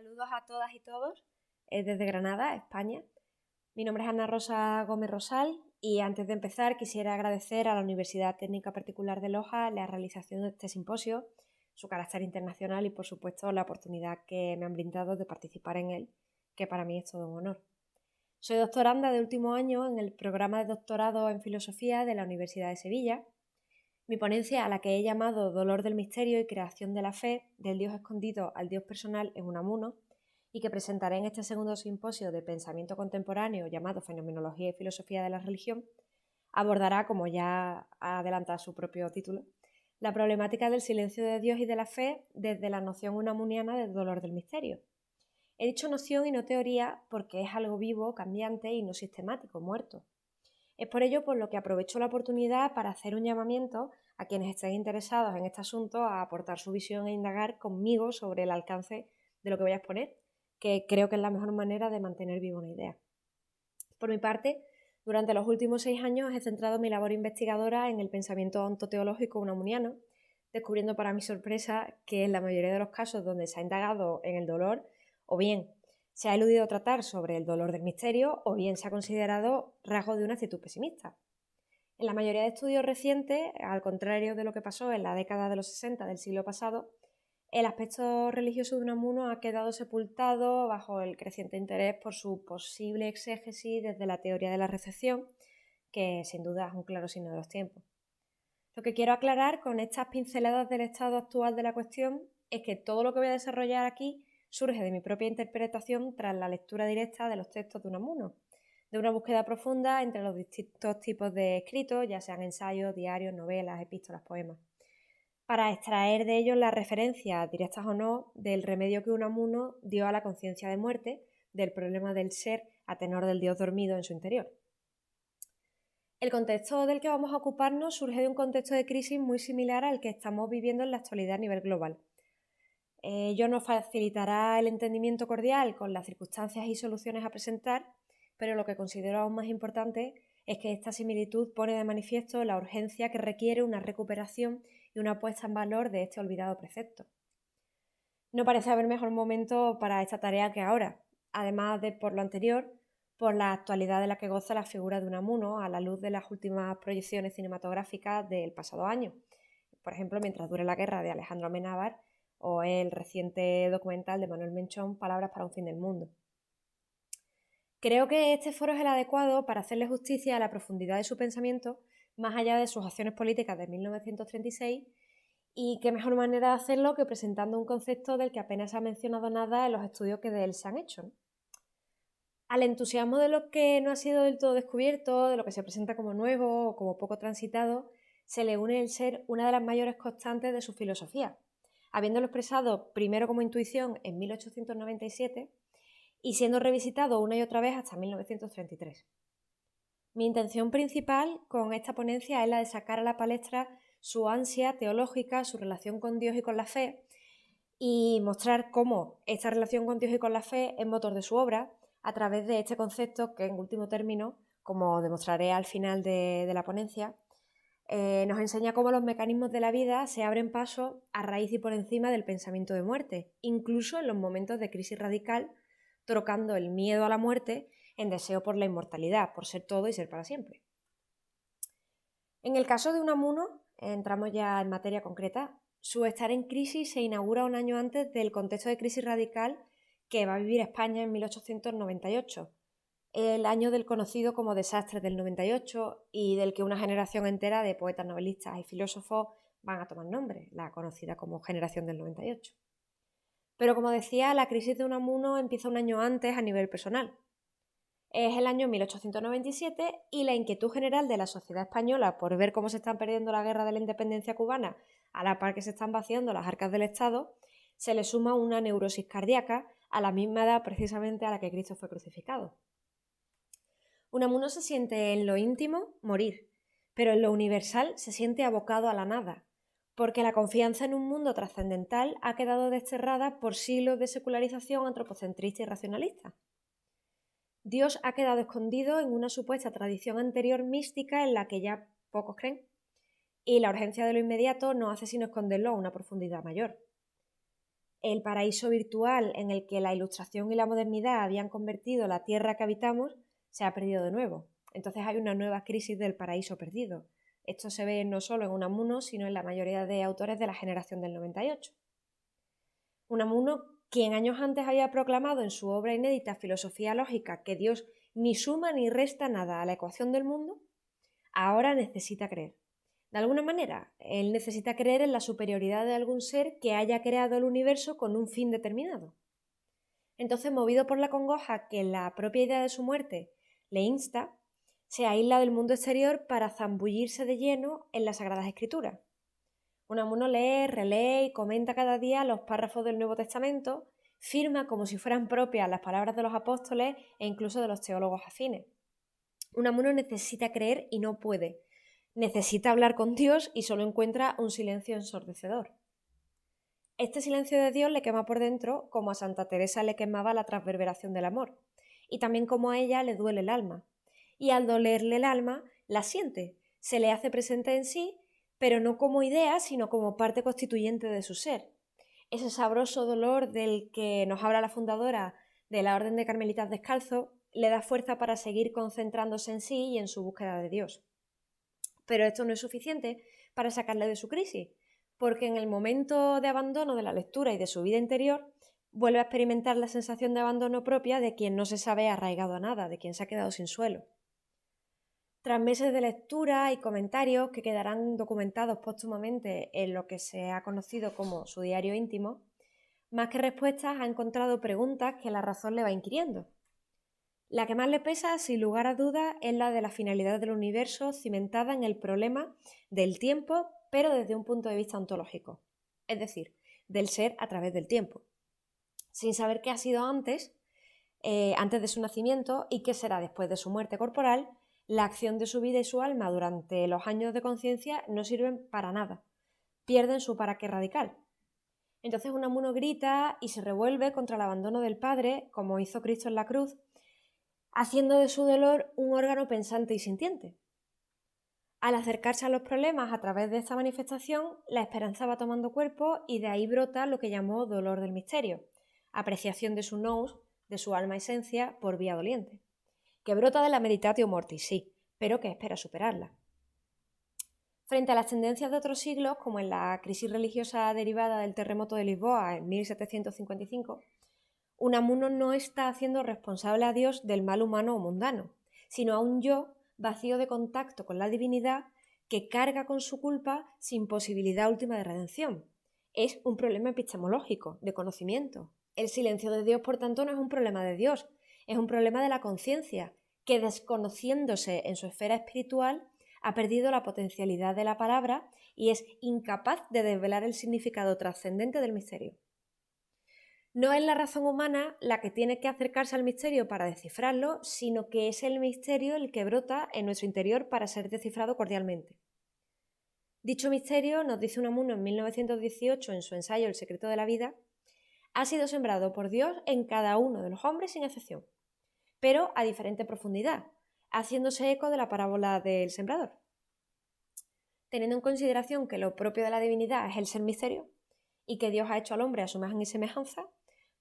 Saludos a todas y todos desde Granada, España. Mi nombre es Ana Rosa Gómez Rosal y antes de empezar quisiera agradecer a la Universidad Técnica Particular de Loja la realización de este simposio, su carácter internacional y por supuesto la oportunidad que me han brindado de participar en él, que para mí es todo un honor. Soy doctoranda de último año en el programa de doctorado en Filosofía de la Universidad de Sevilla. Mi ponencia, a la que he llamado Dolor del misterio y creación de la fe, del Dios escondido al Dios personal en Unamuno, y que presentaré en este segundo simposio de pensamiento contemporáneo llamado Fenomenología y Filosofía de la Religión, abordará, como ya adelanta su propio título, la problemática del silencio de Dios y de la fe desde la noción unamuniana del dolor del misterio. He dicho noción y no teoría porque es algo vivo, cambiante y no sistemático, muerto. Es por ello por lo que aprovecho la oportunidad para hacer un llamamiento a quienes estén interesados en este asunto a aportar su visión e indagar conmigo sobre el alcance de lo que voy a exponer, que creo que es la mejor manera de mantener viva una idea. Por mi parte, durante los últimos 6 años he centrado mi labor investigadora en el pensamiento ontoteológico unamuniano, descubriendo para mi sorpresa que en la mayoría de los casos donde se ha indagado en el dolor, o bien se ha eludido tratar sobre el dolor del misterio o bien se ha considerado rasgo de una actitud pesimista. En la mayoría de estudios recientes, al contrario de lo que pasó en la década de los 60 del siglo pasado, el aspecto religioso de Unamuno ha quedado sepultado bajo el creciente interés por su posible exégesis desde la teoría de la recepción, que sin duda es un claro signo de los tiempos. Lo que quiero aclarar con estas pinceladas del estado actual de la cuestión es que todo lo que voy a desarrollar aquí surge de mi propia interpretación tras la lectura directa de los textos de Unamuno, de una búsqueda profunda entre los distintos tipos de escritos, ya sean ensayos, diarios, novelas, epístolas, poemas, para extraer de ellos las referencias, directas o no, del remedio que Unamuno dio a la conciencia de muerte, del problema del ser a tenor del Dios dormido en su interior. El contexto del que vamos a ocuparnos surge de un contexto de crisis muy similar al que estamos viviendo en la actualidad a nivel global. Ello nos facilitará el entendimiento cordial con las circunstancias y soluciones a presentar, pero lo que considero aún más importante es que esta similitud pone de manifiesto la urgencia que requiere una recuperación y una puesta en valor de este olvidado precepto. No parece haber mejor momento para esta tarea que ahora, además de, por lo anterior, por la actualidad de la que goza la figura de Unamuno a la luz de las últimas proyecciones cinematográficas del pasado año. Por ejemplo, Mientras dure la guerra de Alejandro Amenábar o el reciente documental de Manuel Menchón, Palabras para un fin del mundo. Creo que este foro es el adecuado para hacerle justicia a la profundidad de su pensamiento, más allá de sus acciones políticas de 1936, y qué mejor manera de hacerlo que presentando un concepto del que apenas se ha mencionado nada en los estudios que de él se han hecho, ¿no? Al entusiasmo de lo que no ha sido del todo descubierto, de lo que se presenta como nuevo o como poco transitado, se le une el ser una de las mayores constantes de su filosofía, habiéndolo expresado primero como intuición en 1897 y siendo revisitado una y otra vez hasta 1933. Mi intención principal con esta ponencia es la de sacar a la palestra su ansia teológica, su relación con Dios y con la fe, y mostrar cómo esta relación con Dios y con la fe es motor de su obra a través de este concepto que, en último término, como demostraré al final de la ponencia, nos enseña cómo los mecanismos de la vida se abren paso a raíz y por encima del pensamiento de muerte, incluso en los momentos de crisis radical, trocando el miedo a la muerte en deseo por la inmortalidad, por ser todo y ser para siempre. En el caso de Unamuno, entramos ya en materia concreta, su estar en crisis se inaugura un año antes del contexto de crisis radical que va a vivir España en 1898, el año del conocido como desastre del 98 y del que una generación entera de poetas, novelistas y filósofos van a tomar nombre, la conocida como generación del 98. Pero como decía, la crisis de Unamuno empieza un año antes a nivel personal. Es el año 1897 y la inquietud general de la sociedad española por ver cómo se están perdiendo la guerra de la independencia cubana a la par que se están vaciando las arcas del Estado, se le suma una neurosis cardíaca a la misma edad precisamente a la que Cristo fue crucificado. Unamuno se siente en lo íntimo morir, pero en lo universal se siente abocado a la nada, porque la confianza en un mundo trascendental ha quedado desterrada por siglos de secularización antropocentrista y racionalista. Dios ha quedado escondido en una supuesta tradición anterior mística en la que ya pocos creen, y la urgencia de lo inmediato no hace sino esconderlo a una profundidad mayor. el paraíso virtual en el que la Ilustración y la modernidad habían convertido la tierra que habitamos se ha perdido de nuevo. Entonces hay una nueva crisis del paraíso perdido. Esto se ve no solo en Unamuno, sino en la mayoría de autores de la generación del 98. Unamuno, quien años antes había proclamado en su obra inédita Filosofía Lógica que Dios ni suma ni resta nada a la ecuación del mundo, ahora necesita creer. De alguna manera, él necesita creer en la superioridad de algún ser que haya creado el universo con un fin determinado. Entonces, movido por la congoja que la propia idea de su muerte le insta, se aísla del mundo exterior para zambullirse de lleno en las Sagradas Escrituras. Unamuno lee, relee y comenta cada día los párrafos del Nuevo Testamento, firma como si fueran propias las palabras de los apóstoles e incluso de los teólogos afines. Unamuno necesita creer y no puede. Necesita hablar con Dios y solo encuentra un silencio ensordecedor. Este silencio de Dios le quema por dentro como a Santa Teresa le quemaba la transverberación del amor, y también como a ella le duele el alma. Y al dolerle el alma, la siente, se le hace presente en sí, pero no como idea, sino como parte constituyente de su ser. Ese sabroso dolor del que nos habla la fundadora de la Orden de Carmelitas Descalzos le da fuerza para seguir concentrándose en sí y en su búsqueda de Dios. Pero esto no es suficiente para sacarle de su crisis, porque en el momento de abandono de la lectura y de su vida interior, vuelve a experimentar la sensación de abandono propia de quien no se sabe arraigado a nada, de quien se ha quedado sin suelo. Tras meses de lectura y comentarios que quedarán documentados póstumamente en lo que se ha conocido como su diario íntimo, más que respuestas ha encontrado preguntas que la razón le va inquiriendo. La que más le pesa, sin lugar a dudas, es la de la finalidad del universo cimentada en el problema del tiempo, pero desde un punto de vista ontológico, es decir, del ser a través del tiempo, sin saber qué ha sido antes de su nacimiento y qué será después de su muerte corporal. La acción de su vida y su alma durante los años de conciencia no sirven para nada, pierden su para qué radical. Entonces Unamuno grita y se revuelve contra el abandono del Padre, como hizo Cristo en la cruz, haciendo de su dolor un órgano pensante y sintiente. Al acercarse a los problemas a través de esta manifestación, la esperanza va tomando cuerpo y de ahí brota lo que llamó dolor del misterio, apreciación de su nous, de su alma esencia, por vía doliente, que brota de la meditatio mortis, sí, pero que espera superarla. Frente a las tendencias de otros siglos, como en la crisis religiosa derivada del terremoto de Lisboa en 1755, Unamuno no está haciendo responsable a Dios del mal humano o mundano, sino a un yo vacío de contacto con la divinidad que carga con su culpa sin posibilidad última de redención. Es un problema epistemológico, de conocimiento. El silencio de Dios, por tanto, no es un problema de Dios, es un problema de la conciencia, que desconociéndose en su esfera espiritual, ha perdido la potencialidad de la palabra y es incapaz de desvelar el significado trascendente del misterio. No es la razón humana la que tiene que acercarse al misterio para descifrarlo, sino que es el misterio el que brota en nuestro interior para ser descifrado cordialmente. Dicho misterio, nos dice Unamuno en 1918 en su ensayo El secreto de la vida, ha sido sembrado por Dios en cada uno de los hombres sin excepción, pero a diferente profundidad, haciéndose eco de la parábola del sembrador. Teniendo en consideración que lo propio de la divinidad es el ser misterio y que Dios ha hecho al hombre a su imagen y semejanza,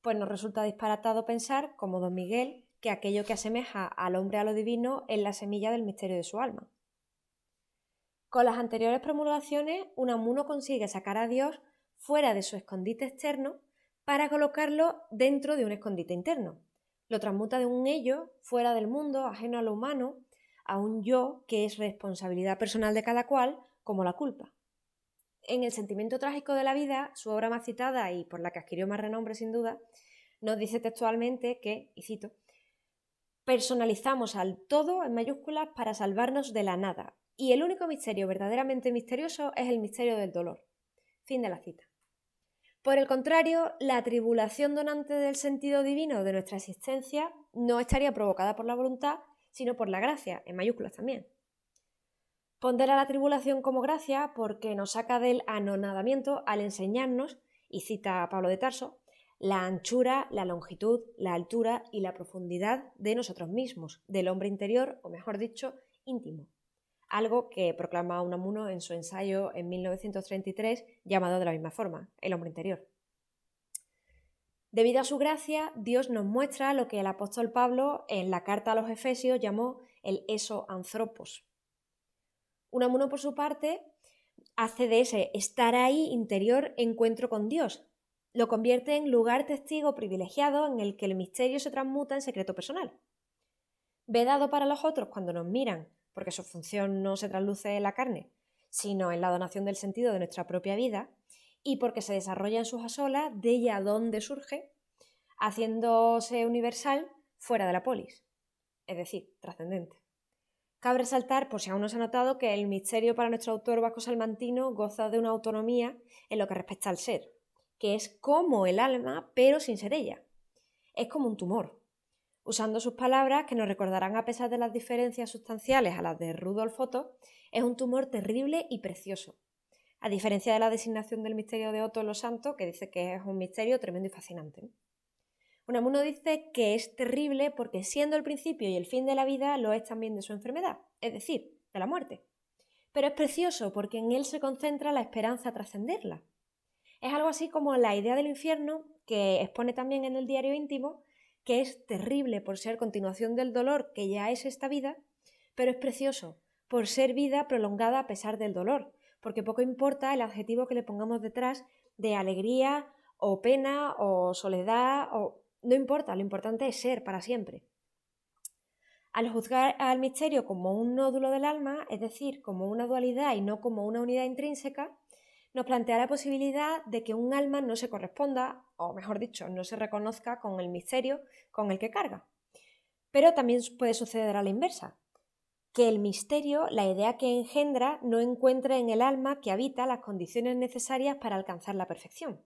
pues nos resulta disparatado pensar, como don Miguel, que aquello que asemeja al hombre a lo divino es la semilla del misterio de su alma. Con las anteriores promulgaciones, Unamuno consigue sacar a Dios fuera de su escondite externo para colocarlo dentro de un escondite interno. Lo transmuta de un ello, fuera del mundo, ajeno a lo humano, a un yo que es responsabilidad personal de cada cual, como la culpa. En El sentimiento trágico de la vida, su obra más citada y por la que adquirió más renombre sin duda, nos dice textualmente que, y cito, personalizamos al todo en mayúsculas para salvarnos de la nada, y el único misterio verdaderamente misterioso es el misterio del dolor. Fin de la cita. Por el contrario, la tribulación donante del sentido divino de nuestra existencia no estaría provocada por la voluntad, sino por la gracia, en mayúsculas también. Pondera la tribulación como gracia porque nos saca del anonadamiento al enseñarnos, y cita a Pablo de Tarso, la anchura, la longitud, la altura y la profundidad de nosotros mismos, del hombre interior, o mejor dicho, íntimo. Algo que proclama Unamuno en su ensayo en 1933 llamado de la misma forma, El hombre interior. Debido a su gracia, Dios nos muestra lo que el apóstol Pablo en la carta a los Efesios llamó el eso anthropos. Unamuno, por su parte, hace de ese estar ahí interior encuentro con Dios. Lo convierte en lugar testigo privilegiado en el que el misterio se transmuta en secreto personal. Vedado para los otros cuando nos miran, porque su función no se trasluce en la carne, sino en la donación del sentido de nuestra propia vida, y porque se desarrolla en sus asolas de ella donde surge, haciéndose universal fuera de la polis, es decir, trascendente. Cabe resaltar, por si aún no se ha notado, que el misterio para nuestro autor vasco-salmantino goza de una autonomía en lo que respecta al ser, que es como el alma, pero sin ser ella. Es como un tumor. Usando sus palabras, que nos recordarán a pesar de las diferencias sustanciales a las de Rudolf Otto, es un tumor terrible y precioso. A diferencia de la designación del misterio de Otto los Santos, que dice que es un misterio tremendo y fascinante. Unamuno dice que es terrible porque siendo el principio y el fin de la vida, lo es también de su enfermedad, es decir, de la muerte. Pero es precioso porque en él se concentra la esperanza a trascenderla. Es algo así como la idea del infierno, que expone también en el diario íntimo, que es terrible por ser continuación del dolor que ya es esta vida, pero es precioso por ser vida prolongada a pesar del dolor, porque poco importa el adjetivo que le pongamos detrás de alegría o pena o soledad, o no importa, lo importante es ser para siempre. Al juzgar al misterio como un nódulo del alma, es decir, como una dualidad y no como una unidad intrínseca, nos plantea la posibilidad de que un alma no se corresponda, o mejor dicho, no se reconozca con el misterio con el que carga. Pero también puede suceder a la inversa, que el misterio, la idea que engendra, no encuentre en el alma que habita las condiciones necesarias para alcanzar la perfección.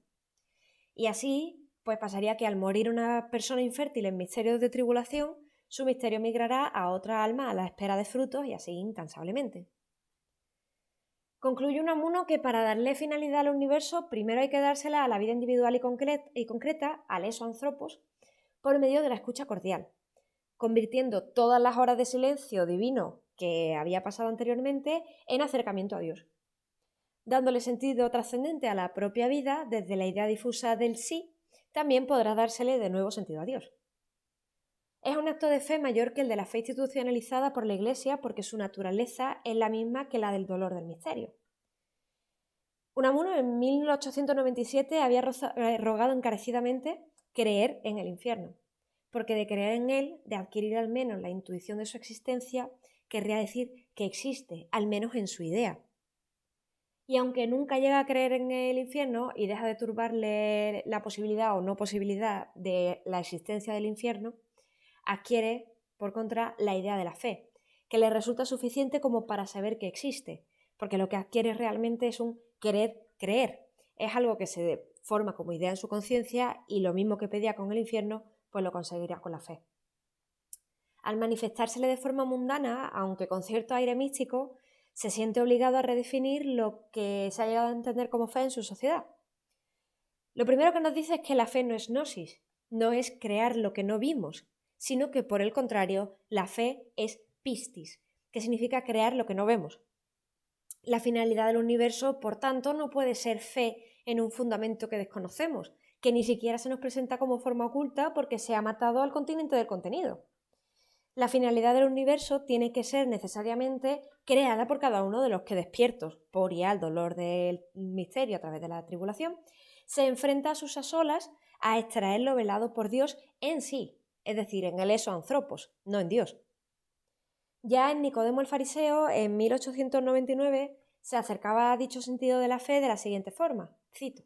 Y así, pues pasaría que al morir una persona infértil en misterios de tribulación, su misterio migrará a otra alma a la espera de frutos y así incansablemente. Concluye Unamuno que para darle finalidad al universo, primero hay que dársela a la vida individual y concreta, al eso anthropos, por medio de la escucha cordial, convirtiendo todas las horas de silencio divino que había pasado anteriormente en acercamiento a Dios, dándole sentido trascendente a la propia vida desde la idea difusa del sí, también podrá dársele de nuevo sentido a Dios. Es un acto de fe mayor que el de la fe institucionalizada por la Iglesia porque su naturaleza es la misma que la del dolor del misterio. Unamuno en 1897 había rogado encarecidamente creer en el infierno, porque de creer en él, de adquirir al menos la intuición de su existencia, querría decir que existe, al menos en su idea. Y aunque nunca llega a creer en el infierno y deja de turbarle la posibilidad o no posibilidad de la existencia del infierno, adquiere, por contra, la idea de la fe, que le resulta suficiente como para saber que existe, porque lo que adquiere realmente es un querer creer. Es algo que se forma como idea en su conciencia y lo mismo que pedía con el infierno, pues lo conseguirá con la fe. Al manifestársele de forma mundana, aunque con cierto aire místico, se siente obligado a redefinir lo que se ha llegado a entender como fe en su sociedad. Lo primero que nos dice es que la fe no es gnosis, no es crear lo que no vimos, sino que por el contrario, la fe es pistis, que significa crear lo que no vemos. La finalidad del universo, por tanto, no puede ser fe en un fundamento que desconocemos, que ni siquiera se nos presenta como forma oculta porque se ha matado al continente del contenido. La finalidad del universo tiene que ser necesariamente creada por cada uno de los que despiertos, por y al dolor del misterio a través de la tribulación, se enfrenta a sus asolas a extraer lo velado por Dios en sí, es decir, en el eso anthropos, no en Dios. Ya en Nicodemo el Fariseo, en 1899, se acercaba a dicho sentido de la fe de la siguiente forma, cito: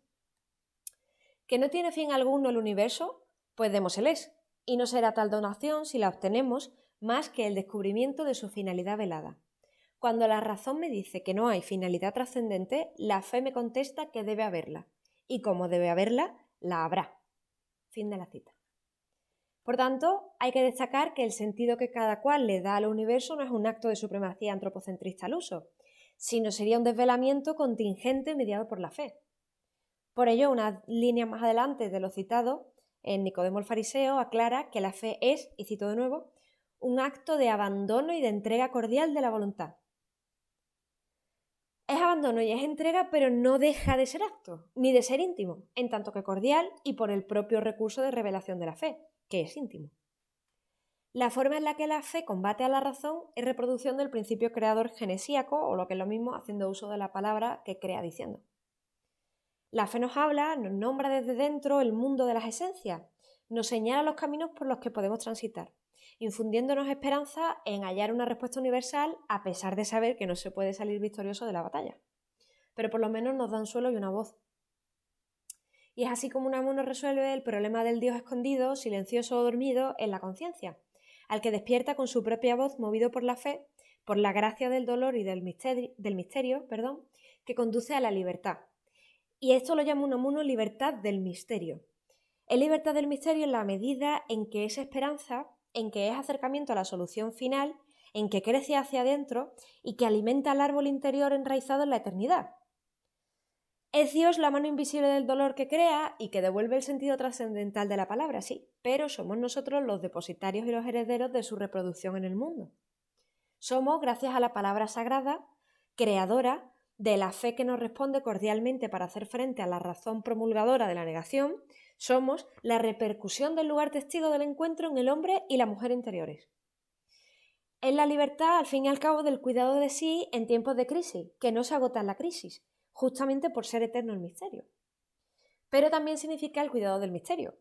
¿que no tiene fin alguno el universo? Pues démoseles, y no será tal donación, si la obtenemos, más que el descubrimiento de su finalidad velada. Cuando la razón me dice que no hay finalidad trascendente, la fe me contesta que debe haberla, y como debe haberla, la habrá. Fin de la cita. Por tanto, hay que destacar que el sentido que cada cual le da al universo no es un acto de supremacía antropocentrista al uso, sino sería un desvelamiento contingente mediado por la fe. Por ello, unas líneas más adelante de lo citado, en Nicodemo el Fariseo aclara que la fe es, y cito de nuevo, un acto de abandono y de entrega cordial de la voluntad. Es abandono y es entrega, pero no deja de ser acto, ni de ser íntimo, en tanto que cordial y por el propio recurso de revelación de la fe, que es íntimo. La forma en la que la fe combate a la razón es reproducción del principio creador genesíaco, o lo que es lo mismo, haciendo uso de la palabra que crea diciendo. La fe nos habla, nos nombra desde dentro el mundo de las esencias, nos señala los caminos por los que podemos transitar, infundiéndonos esperanza en hallar una respuesta universal a pesar de saber que no se puede salir victorioso de la batalla. Pero por lo menos nos da un suelo y una voz. Y es así como Unamuno resuelve el problema del Dios escondido, silencioso o dormido en la conciencia, al que despierta con su propia voz movido por la fe, por la gracia del dolor y del misterio, que conduce a la libertad. Y esto lo llama Unamuno libertad del misterio. Es libertad del misterio en la medida en que es esperanza, en que es acercamiento a la solución final, en que crece hacia adentro y que alimenta al árbol interior enraizado en la eternidad. Es Dios la mano invisible del dolor que crea y que devuelve el sentido trascendental de la palabra, sí, pero somos nosotros los depositarios y los herederos de su reproducción en el mundo. Somos, gracias a la palabra sagrada, creadora de la fe que nos responde cordialmente para hacer frente a la razón promulgadora de la negación, somos la repercusión del lugar testigo del encuentro en el hombre y la mujer interiores. Es la libertad, al fin y al cabo, del cuidado de sí en tiempos de crisis, que no se agota en la crisis, justamente por ser eterno el misterio. Pero también significa el cuidado del misterio,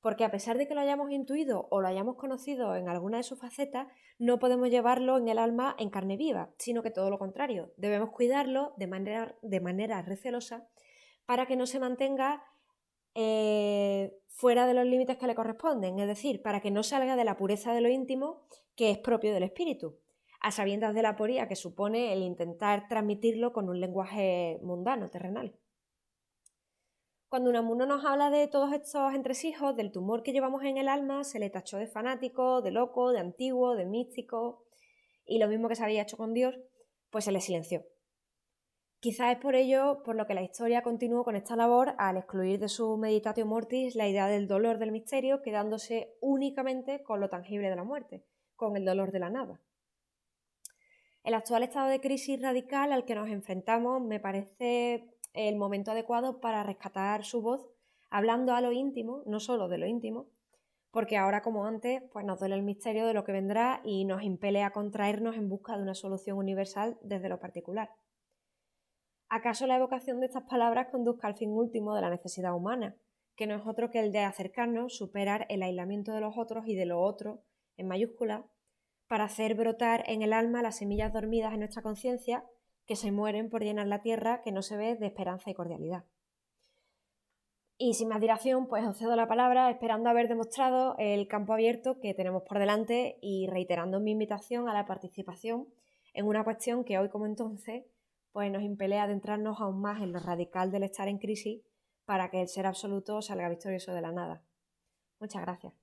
porque a pesar de que lo hayamos intuido o lo hayamos conocido en alguna de sus facetas, no podemos llevarlo en el alma en carne viva, sino que todo lo contrario, debemos cuidarlo de manera recelosa para que no se mantenga fuera de los límites que le corresponden, es decir, para que no salga de la pureza de lo íntimo que es propio del espíritu, a sabiendas de la aporía que supone el intentar transmitirlo con un lenguaje mundano, terrenal. Cuando Unamuno nos habla de todos estos entresijos, del tumor que llevamos en el alma, se le tachó de fanático, de loco, de antiguo, de místico, y lo mismo que se había hecho con Dios, pues se le silenció. Quizás es por ello por lo que la historia continuó con esta labor al excluir de su Meditatio Mortis la idea del dolor del misterio, quedándose únicamente con lo tangible de la muerte, con el dolor de la nada. El actual estado de crisis radical al que nos enfrentamos me parece el momento adecuado para rescatar su voz, hablando a lo íntimo, no solo de lo íntimo, porque ahora como antes pues nos duele el misterio de lo que vendrá y nos impele a contraernos en busca de una solución universal desde lo particular. ¿Acaso la evocación de estas palabras conduzca al fin último de la necesidad humana, que no es otro que el de acercarnos, superar el aislamiento de los otros y de lo otro, en mayúscula, para hacer brotar en el alma las semillas dormidas en nuestra conciencia que se mueren por llenar la tierra que no se ve de esperanza y cordialidad? Y sin más dilación, pues os cedo la palabra esperando haber demostrado el campo abierto que tenemos por delante y reiterando mi invitación a la participación en una cuestión que hoy como entonces pues nos impele a adentrarnos aún más en lo radical del estar en crisis para que el ser absoluto salga victorioso de la nada. Muchas gracias.